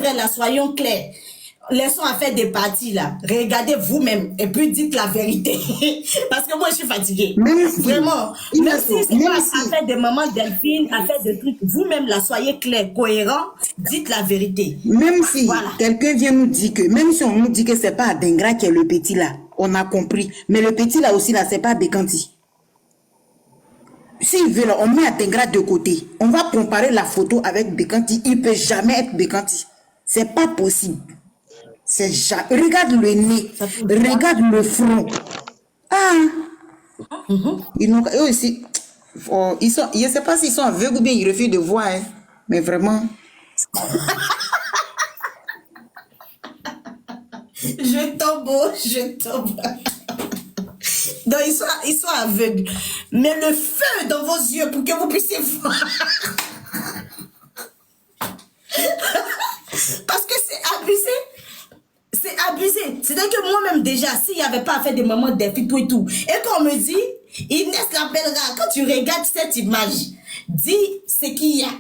vrai là, soyons clairs. Laissons à faire des parties là. Regardez vous-même et puis dites la vérité. Parce que moi je suis fatiguée. Même si, Vraiment. il Même me si faut, c'est même pas si, à faire des mamans delphines, à faire des trucs, vous-même là, soyez clair, cohérent, dites la vérité. même si Voilà. quelqu'un vient nous dire que, même si on nous dit que c'est pas Adengra qui est le petit là, on a compris. Mais le petit là aussi là, c'est pas Bekanti. S'il veut là, on met Adengra de côté. On va comparer la photo avec Bekanti. Il peut jamais être Bekanti. C'est pas possible. C'est jamais. Regarde le nez. Ça peut le Regarde le front. Ah, eux aussi, oh, ils sont, je ne sais pas s'ils sont aveugles ou bien ils refusent de voir, hein. Mais vraiment. Je tombe, je tombe. Donc, ils sont aveugles. Mais le feu dans vos yeux pour que vous puissiez voir. Parce que c'est abusé. C'est abusé. C'est-à-dire que moi-même déjà, s'il n'y avait pas à faire des moments défis, tout et tout, et qu'on me dit, Inès l'appellera, quand tu regardes cette image, dis ce qu'il y a.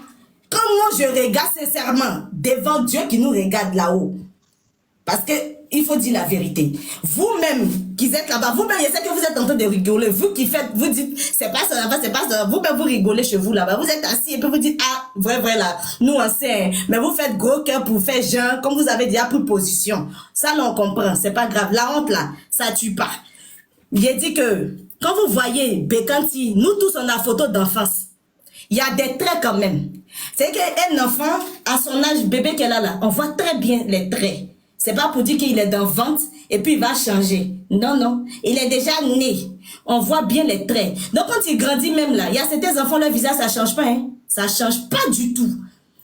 Quand moi je regarde sincèrement devant Dieu qui nous regarde là-haut, parce que il faut dire la vérité. Vous-même qui êtes là-bas, vous-même, je sais que vous êtes en train de rigoler. Vous qui faites, vous dites, c'est pas ça là-bas, c'est pas ça. Vous-même, vous rigolez chez vous là-bas. Vous êtes assis et puis vous dites, ah, vrai là, nous on sait. Mais vous faites gros cœur pour faire genre, comme vous avez déjà pris position. Ça, là, on comprend. C'est pas grave. La honte là, ça tue pas. J'ai dit que, quand vous voyez Bekanti, nous tous on a photo d'enfance. Il y a des traits quand même. C'est qu'un enfant, à son âge, bébé qu'elle a là, on voit très bien les traits. C'est pas pour dire qu'il est dans ventre et puis il va changer. Non, non. Il est déjà né. On voit bien les traits. Donc quand il grandit même là, il y a certains enfants, leur visage, ça change pas. Hein? Ça change pas du tout.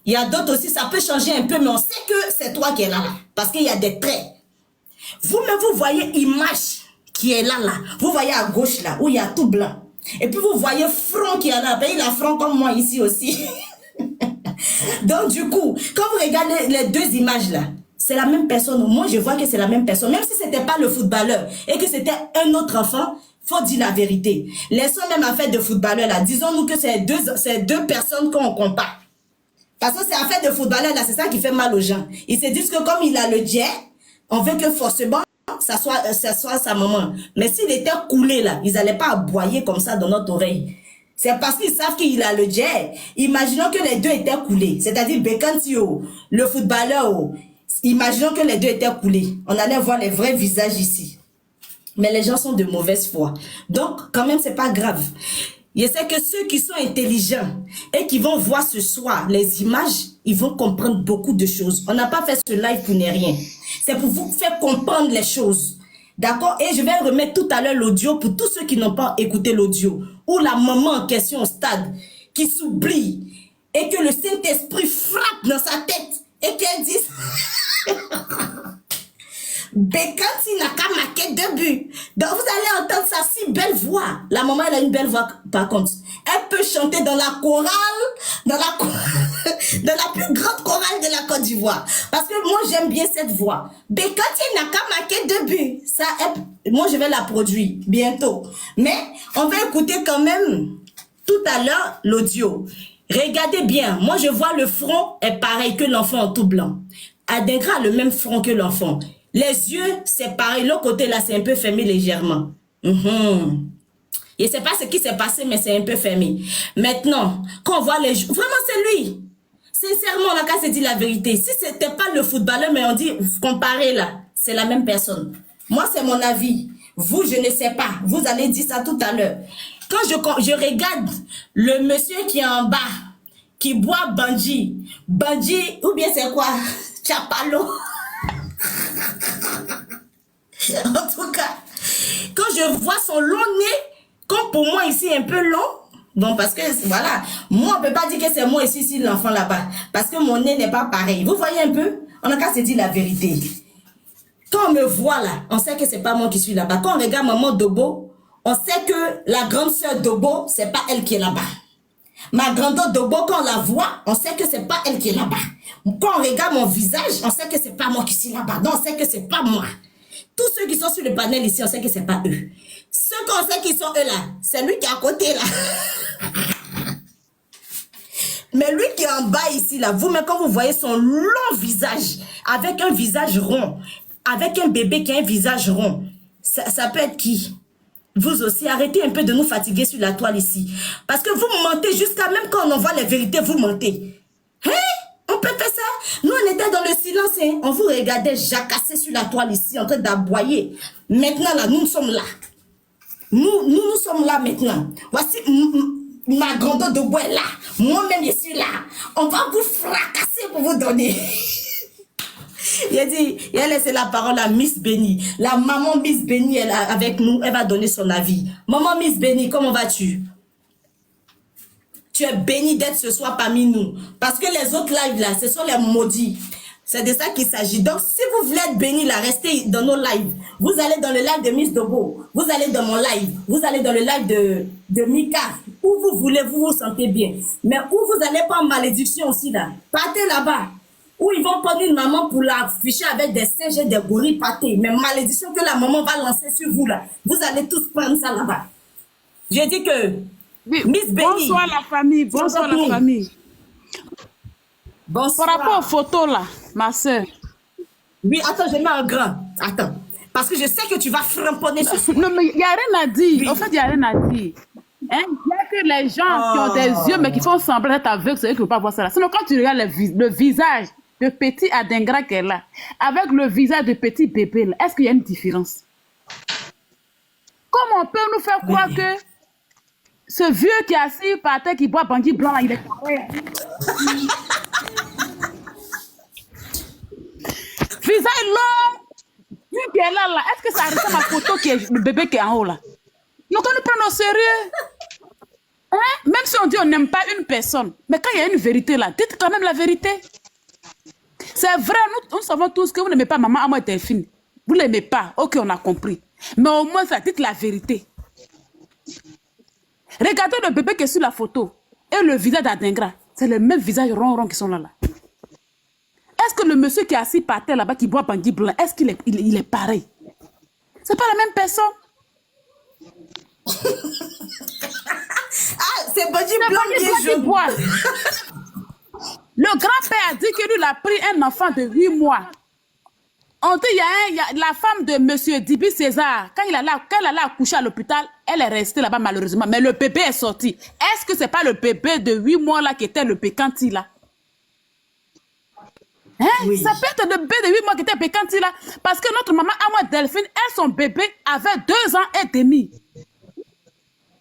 Il y a d'autres aussi, ça peut changer un peu, mais on sait que c'est toi qui es là. Parce qu'il y a des traits. Vous-même, vous voyez image qui est là. Vous voyez à gauche là, où il y a tout blanc. Et puis vous voyez front qui est là. Ben, il a front comme moi ici aussi. Donc du coup, quand vous regardez les deux images là, c'est la même personne. Moi, je vois que c'est la même personne. Même si ce n'était pas le footballeur et que c'était un autre enfant, faut dire la vérité. Laissons même affaire de footballeur là. Disons-nous que c'est deux personnes qu'on compare. Parce que c'est affaire de footballeur là, c'est ça qui fait mal aux gens. Ils se disent que comme il a le jet, on veut que forcément ça soit sa maman. Mais s'il était coulé là, ils n'allaient pas aboyer comme ça dans notre oreille. C'est parce qu'ils savent qu'il a le jet. Imaginons que les deux étaient coulés. C'est-à-dire Bekanti, le footballeur, imaginons que les deux étaient coulés. On allait voir les vrais visages ici. Mais les gens sont de mauvaise foi. Donc, quand même, c'est pas grave. Je sais que ceux qui sont intelligents et qui vont voir ce soir les images, ils vont comprendre beaucoup de choses. On n'a pas fait ce live pour ne rien. C'est pour vous faire comprendre les choses. D'accord? Et je vais remettre tout à l'heure l'audio pour tous ceux qui n'ont pas écouté l'audio. Où la maman en question au stade, qui s'oublie et que le Saint-Esprit frappe dans sa tête et qu'elle dise... Bekanti n'a qu'à marquer 2 buts. Donc vous allez entendre sa si belle voix. La maman, elle a une belle voix par contre. Elle peut chanter dans la chorale, dans la plus grande chorale de la Côte d'Ivoire. Parce que moi, j'aime bien cette voix. Bekanti n'a qu'à marquer 2 buts. Ça, moi, je vais la produire bientôt. Mais on va écouter quand même tout à l'heure l'audio. Regardez bien. Moi, je vois le front est pareil que l'enfant en tout blanc. Adengra a le même front que l'enfant. Les yeux, c'est pareil. L'autre côté, là, c'est un peu fermé légèrement. Je ne sais pas ce qui s'est passé, mais c'est un peu fermé. Maintenant, quand on voit les... Vraiment, c'est lui. Sincèrement, on a qu'à se dire la vérité. Si ce n'était pas le footballeur, mais on dit, comparé là, c'est la même personne. Moi, c'est mon avis. Vous, je ne sais pas. Vous allez dire ça tout à l'heure. Quand je regarde le monsieur qui est en bas, qui boit Bandji, ou bien c'est quoi? Chapalo. En tout cas, quand je vois son long nez, comme pour moi ici un peu long, bon parce que voilà, moi on peut pas dire que c'est moi ici l'enfant là-bas, parce que mon nez n'est pas pareil. Vous voyez un peu, on a qu'à se dire la vérité. Quand on me voit là, on sait que c'est pas moi qui suis là-bas. Quand on regarde maman Dobo, on sait que la grande sœur Dobo, c'est pas elle qui est là-bas. Ma grande Dobo, quand on la voit, on sait que c'est pas elle qui est là-bas. Quand on regarde mon visage, on sait que c'est pas moi qui suis là-bas. Donc on sait que c'est pas moi. Tous ceux qui sont sur le panel ici, on sait que c'est pas eux. Ceux qu'on sait qui sont eux là, c'est lui qui est à côté là. Mais lui qui est en bas ici, là, vous-même, quand vous voyez son long visage, avec un visage rond, avec un bébé qui a un visage rond, ça peut être qui? Vous aussi, arrêtez un peu de nous fatiguer sur la toile ici. Parce que vous mentez jusqu'à même quand on envoie les vérités, vous mentez. Hein? On peut faire ça? Nous, on était dans le silence, hein? On vous regardait jacasser sur la toile ici, en train d'aboyer. Maintenant, là, nous sommes là. Nous sommes là maintenant. Voici ma grandeur de bois là. Moi-même, je suis là. On va vous fracasser pour vous donner. Il a dit, il a laissé la parole à Miss Benny. La maman Miss Benny, elle est avec nous, elle va donner son avis. Maman Miss Benny, comment vas-tu? Tu es bénie d'être ce soir parmi nous. Parce que les autres lives là, ce sont les maudits. C'est de ça qu'il s'agit. Donc, si vous voulez être béni là, restez dans nos lives. Vous allez dans le live de Miss Dobo. Vous allez dans mon live. Vous allez dans le live de Mika. Où vous voulez, vous vous sentez bien. Mais où vous n'allez pas en malédiction aussi là. Partez là-bas. Où ils vont prendre une maman pour l'afficher avec des singes et des gorilles, partez. Mais malédiction que la maman va lancer sur vous là. Vous allez tous prendre ça là-bas. J'ai dit que Oui, Miss Benny. bonsoir la famille, bonsoir la famille. Bonsoir. Par rapport aux photos là, ma soeur. Oui, attends, je mets un grand. Attends. Parce que je sais que tu vas framponner ce soir. Non, mais il n'y a rien à dire. Oui. En fait, il n'y a rien à dire. Hein? Il n'y a que les gens qui ont des yeux, mais qui font semblant d'être aveugles, c'est eux qui ne peuvent pas voir ça là. Sinon, quand tu regardes le visage de petit Adingra qu'elle a, avec le visage de petit bébé, là, est-ce qu'il y a une différence? Comment on peut nous faire croire que ce vieux qui est assis par terre, qui boit Bangui blanc, là, il est pareil? Visage long, vu qu'elle est là, est-ce que ça ressemble à ma photo qui est le bébé qui est en haut là? Donc on nous prend au sérieux. Hein? Même si on dit on n'aime pas une personne, mais quand il y a une vérité là, dites quand même la vérité. C'est vrai, nous savons tous que vous n'aimez pas maman Amo et Delphine. Vous ne l'aimez pas, ok, on a compris. Mais au moins ça, dites la vérité. Regardez le bébé qui est sur la photo et le visage d'Adingra. C'est le même visage rond qui sont là. Est-ce que le monsieur qui est assis par terre là-bas, qui boit Bangui blanc, est-ce qu'il est, il est pareil? C'est pas la même personne. Ah, c'est Bangui blanc qui est jaune. Le grand-père a dit que lui, il a pris un enfant de 8 mois. On dit, il y a la femme de monsieur Dibi César, quand elle allait accoucher à l'hôpital, elle est restée là-bas malheureusement. Mais le bébé est sorti. Est-ce que c'est pas le bébé de 8 mois là qui était le pécanti là? Hein? Oui. Ça peut être le bébé de 8 mois qui était pécanti là. Parce que notre maman, Amo Delphine, elle, son bébé avait 2 ans et demi.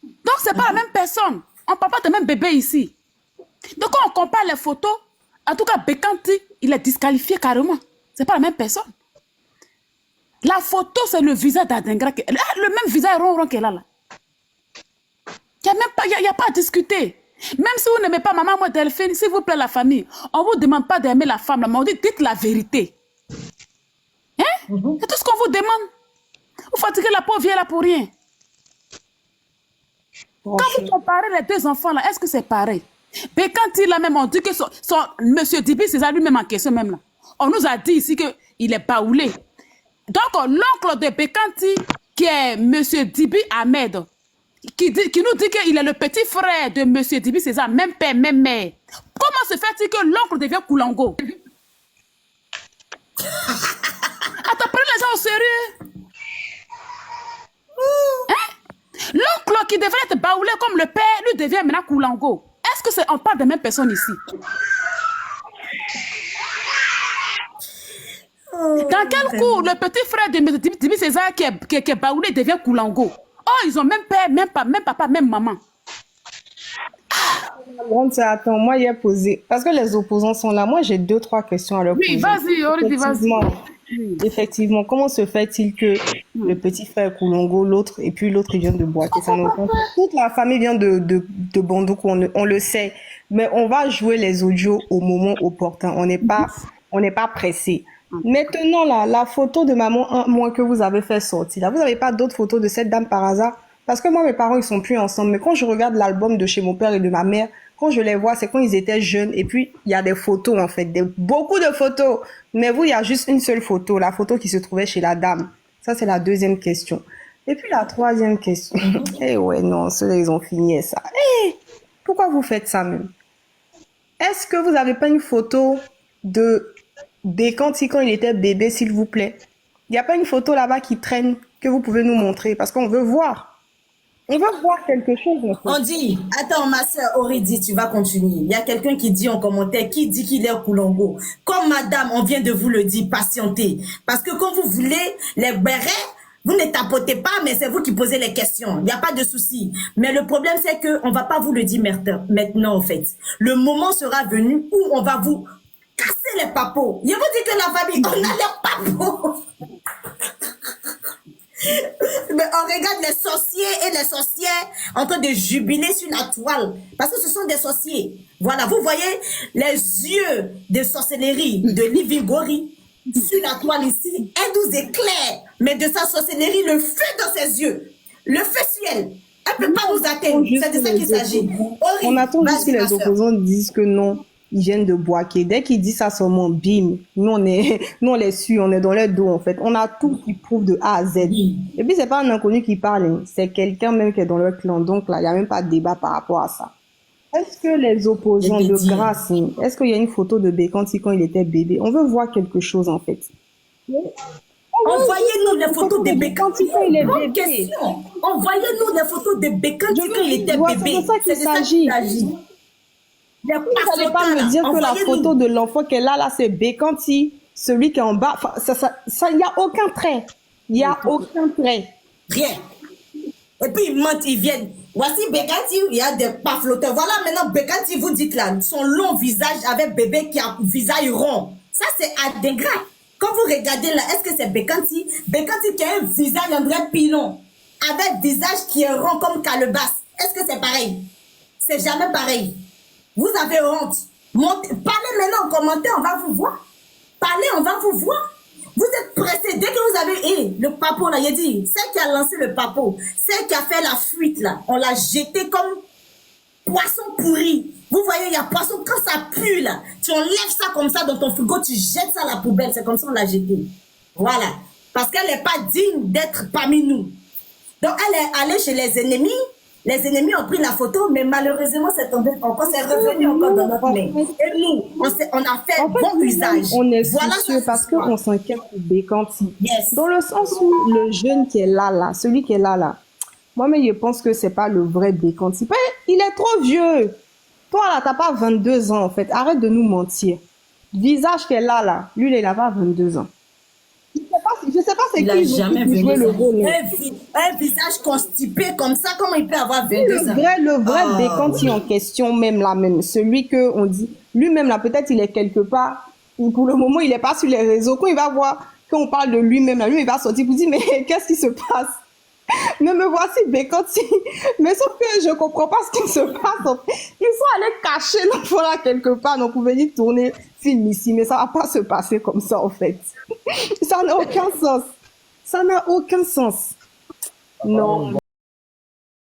Donc, c'est pas la même personne. On ne parle pas de même bébé ici. Donc, quand on compare les photos, en tout cas, Bekanti, il est disqualifié carrément. C'est pas la même personne. La photo, c'est le visage d'Adingra. Le même visage rond qu'elle a là. Il n'y a pas à discuter. Même si vous n'aimez pas maman, moi, Delphine, s'il vous plaît, la famille, on ne vous demande pas d'aimer la femme, là, mais on dit, dites la vérité. Hein? C'est tout ce qu'on vous demande. Vous fatiguez la pauvre vieille là pour rien. Quand vous comparez les deux enfants là, est-ce que c'est pareil? Mais quand il a même, on dit que son monsieur Dibi, c'est ça lui-même en question même là. On nous a dit ici qu'il est baoulé. Donc l'oncle de Bekanti, qui est monsieur Dibi Ahmed, qui nous dit qu'il est le petit frère de monsieur Dibi César, même père, même mère. Comment se fait-il que l'oncle devient Koulango? Attends, prenez les gens au sérieux. Hein? L'oncle qui devrait être baoulé comme le père, lui devient maintenant Koulango. Est-ce que c'est on parle des mêmes personnes ici? Dans quel coup le petit frère de Dibi César qui est baoulé devient Koulango? Oh, ils ont même père, même papa, même maman. Attends, moi, il a posé. Parce que les opposants sont là. Moi, j'ai 2-3 questions à leur poser. Oui, vas-y, Aurélie, vas-y. Effectivement, comment se fait-il que le petit frère Koulongo, l'autre, et puis l'autre, il vient de Boaké? Toute la famille vient de Bandoukou, on le sait. Mais on va jouer les audios au moment opportun. On n'est pas pressé. Maintenant, là, la photo de maman, moi, que vous avez fait sortir, là, vous n'avez pas d'autres photos de cette dame par hasard? Parce que moi, mes parents, ils sont plus ensemble. Mais quand je regarde l'album de chez mon père et de ma mère, quand je les vois, c'est quand ils étaient jeunes. Et puis, il y a des photos, en fait. Beaucoup de photos. Mais vous, il y a juste une seule photo. La photo qui se trouvait chez la dame. Ça, c'est la deuxième question. Et puis, la troisième question. Eh ouais, non, ceux-là, ils ont fini ça. Eh, pourquoi vous faites ça, même? est-ce que vous n'avez pas une photo de Bekanti quand il était bébé, s'il vous plaît? Il n'y a pas une photo là-bas qui traîne que vous pouvez nous montrer parce qu'on veut voir. On veut voir quelque chose. En fait. On dit, attends, ma soeur Aurélie, tu vas continuer. Il y a quelqu'un qui dit en commentaire, qui dit qu'il est Koulongo. Comme madame, on vient de vous le dire, patientez. Parce que quand vous voulez les bérets, vous ne tapotez pas, mais c'est vous qui posez les questions. Il n'y a pas de souci. Mais le problème, c'est qu'on ne va pas vous le dire maintenant, en fait. Le moment sera venu où on va vous casser les papos. Je vous dis que la famille, on a les papos. Mais on regarde les sorciers et les sorcières en train de jubiler sur la toile. Parce que ce sont des sorciers. Voilà, vous voyez les yeux de sorcellerie de Livingori sur la toile ici. Elle nous éclaire. Mais de sa sorcellerie, le feu dans ses yeux. Le feu ciel. Elle ne peut pas nous atteindre. C'est de ça qu'il s'agit. On attend juste que les opposants disent que non. Ils viennent de Boaké. Dès qu'ils disent ça seulement, bim, nous on les suit, on est dans leur dos en fait. On a tout qui prouve de A à Z. Et puis c'est pas un inconnu qui parle, hein. C'est quelqu'un même qui est dans leur clan. Donc là, il n'y a même pas de débat par rapport à ça. Est-ce que les opposants de grâce, hein, est-ce qu'il y a une photo de Bekanti quand il était bébé? On veut voir quelque chose en fait. Envoyez-nous les photos de Bekanti quand il est bébé. Envoyez-nous les photos de Bekanti quand il était bébé. C'est de ça qu'il s'agit. Vous n'allez pas me dire que la photo de l'enfant qu'elle a là, c'est Bekanti, celui qui est en bas. Il n'y a aucun trait. Il n'y a aucun trait. Rien. Et puis ils mentent, ils viennent. Voici Bekanti, il y a des pas flotteurs. Voilà maintenant Bekanti, vous dites là, son long visage avec bébé qui a un visage rond. Ça c'est adégrat. Quand vous regardez là, est-ce que c'est Bekanti? Bekanti qui a un visage en vrai pilon, avec visage qui est rond comme calebasse. Est-ce que c'est pareil? C'est jamais pareil. Vous avez honte. Parlez maintenant en commentaire, on va vous voir. Parlez, on va vous voir. Vous êtes pressés. Dès que vous avez... le papo là, il a dit, celle qui a lancé le papo, celle qui a fait la fuite là, on l'a jeté comme poisson pourri. Vous voyez, il y a poisson, quand ça pue là, tu enlèves ça comme ça dans ton frigo, tu jettes ça à la poubelle, c'est comme ça on l'a jeté. Voilà. Parce qu'elle n'est pas digne d'être parmi nous. Donc elle est allée chez les ennemis. Les ennemis ont pris la photo, mais malheureusement, c'est tombé encore, c'est revenu encore dans notre main. Et nous, on a fait bon usage. On est soucieux parce qu'on s'inquiète pour Bekanti. Yes. Dans le sens où le jeune qui est là, celui qui est là, moi-même, je pense que c'est pas le vrai Bekanti. Il est trop vieux. Toi, là, t'as pas 22 ans, en fait. Arrête de nous mentir. Le visage qu'elle a là, lui, il n'a pas 22 ans. Je sais pas c'est qui jouer le rôle. Un visage constipé comme ça, comment il peut avoir 22 ans? Le vrai Bekanti en question, même là, celui que on dit, lui-même là, peut-être il est quelque part, ou pour le moment il est pas sur les réseaux. Quand il va voir, quand on parle de lui-même là, lui il va sortir pour dire, mais qu'est-ce qui se passe? Mais me voici Bekanti. Mais sauf que je comprends pas ce qui se passe. Ils sont allés cacher l'enfant là quelque part. Donc, on pouvait venir tourner film ici. Mais ça va pas se passer comme ça, en fait. Ça n'a aucun sens. Ça n'a aucun sens. Non.